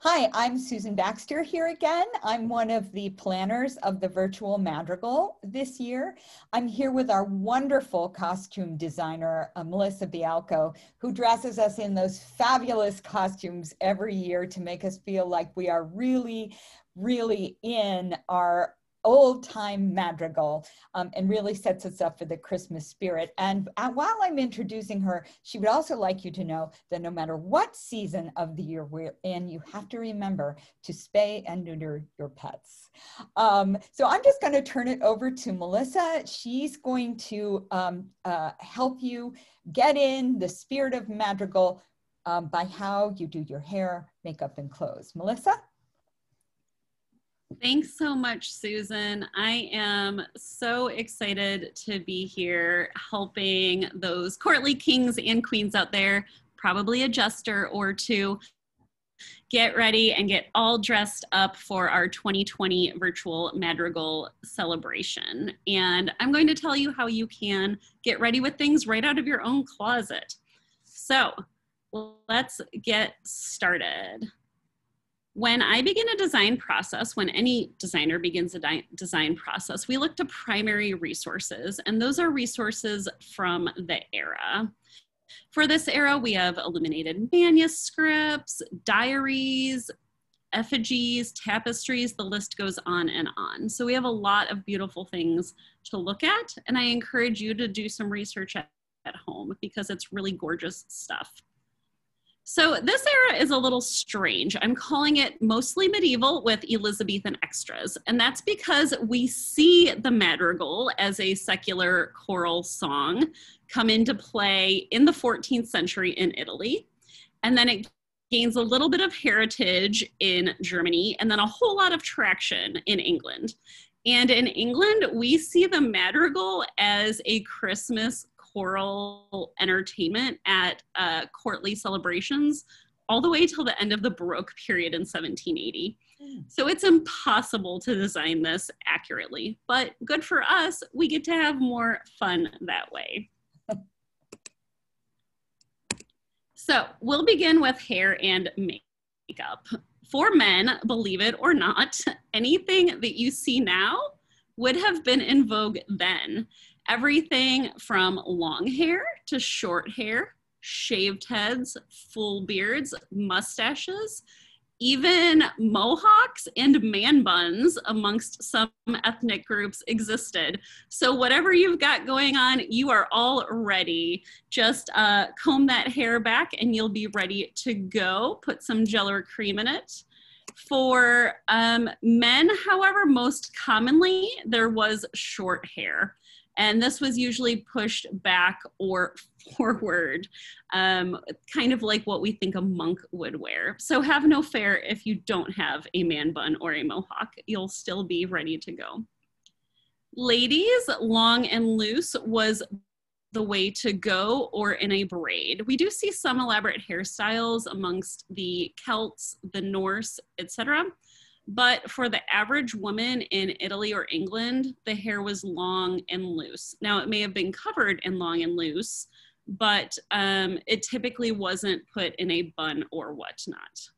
Hi, I'm Susan Baxter here again. I'm one of the planners of the virtual Madrigal this year. I'm here with our wonderful costume designer, Melissa Bialko, who dresses us in those fabulous costumes every year to make us feel like we are really in our old-time Madrigal, and really sets us up for the Christmas spirit. And while I'm introducing her, she would also like you to know that no matter what season of the year we're in, you have to remember to spay and neuter your pets. So I'm just going to turn it over to Melissa. She's going to help you get in the spirit of Madrigal by how you do your hair, makeup, and clothes. Melissa? Thanks so much, Susan. I am so excited to be here helping those courtly kings and queens out there, probably a jester or two, get ready and get all dressed up for our 2020 virtual Madrigal celebration. And I'm going to tell you how you can get ready with things right out of your own closet. So let's get started. When I begin a design process, when any designer begins a design process, we look to primary resources, and those are resources from the era. For this era, we have illuminated manuscripts, diaries, effigies, tapestries, the list goes on and on. So we have a lot of beautiful things to look at, and I encourage you to do some research at home because it's really gorgeous stuff. So this era is a little strange. I'm calling it mostly medieval with Elizabethan extras. And that's because we see the madrigal as a secular choral song come into play in the 14th century in Italy. And then it gains a little bit of heritage in Germany and then a whole lot of traction in England. And in England, we see the madrigal as a Christmas choral entertainment at courtly celebrations all the way till the end of the Baroque period in 1780. So it's impossible to design this accurately, but good for us, we get to have more fun that way. So we'll begin with hair and makeup. For men, believe it or not, anything that you see now would have been in vogue then. Everything from long hair to short hair, shaved heads, full beards, mustaches, even mohawks and man buns amongst some ethnic groups existed. So whatever you've got going on, you are all ready. Just comb that hair back and you'll be ready to go. Put some gel or cream in it. For men, however, most commonly, there was short hair. And this was usually pushed back or forward, kind of like what we think a monk would wear. So have no fear if you don't have a man bun or a mohawk, you'll still be ready to go. Ladies, long and loose was the way to go, or in a braid. We do see some elaborate hairstyles amongst the Celts, the Norse, etc. But for the average woman in Italy or England, the hair was long and loose. Now, it may have been covered in long and loose, but it typically wasn't put in a bun or whatnot.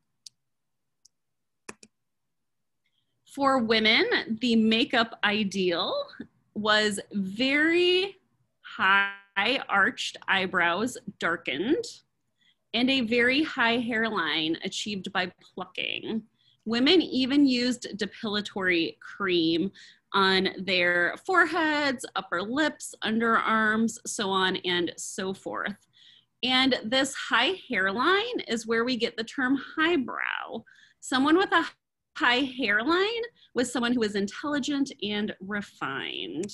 For women, the makeup ideal was very high arched eyebrows, darkened, and a very high hairline achieved by plucking. Women even used depilatory cream on their foreheads, upper lips, underarms, so on and so forth. And this high hairline is where we get the term highbrow. Someone with a high hairline was someone who was intelligent and refined.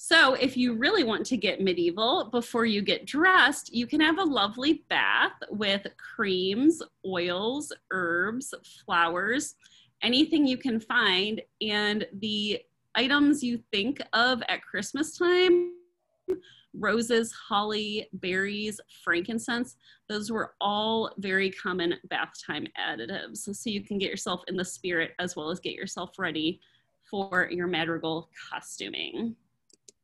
So if you really want to get medieval before you get dressed, you can have a lovely bath with creams, oils, herbs, flowers, anything you can find. And the items you think of at Christmas time, roses, holly, berries, frankincense, those were all very common bath time additives. So you can get yourself in the spirit as well as get yourself ready for your madrigal costuming.